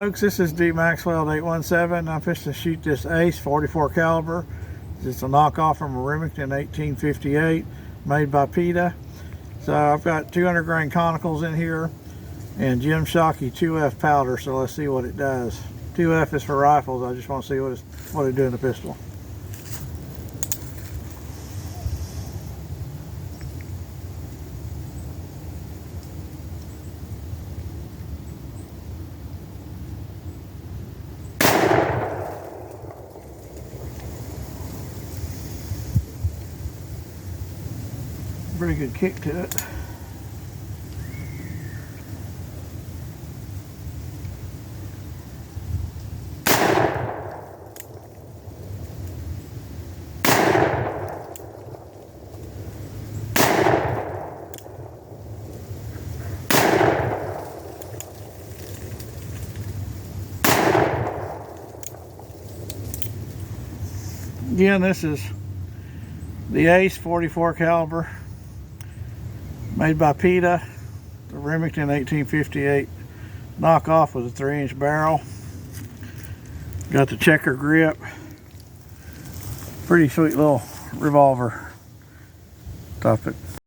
Folks, this is D Maxwell 817. I'm fixing to shoot this Ace 44 caliber. It's a knockoff from a Remington 1858 made by Peta. So I've got 200 grain conicals in here and Jim Shockey 2F powder. So let's see what it does. 2F is for rifles. I just want to see what it do in the pistol. Pretty good kick to it. Again, this is the Ace 44 caliber made by Peta, the Remington 1858 knockoff with a 3-inch barrel. Got the checker grip. Pretty sweet little revolver. Top it.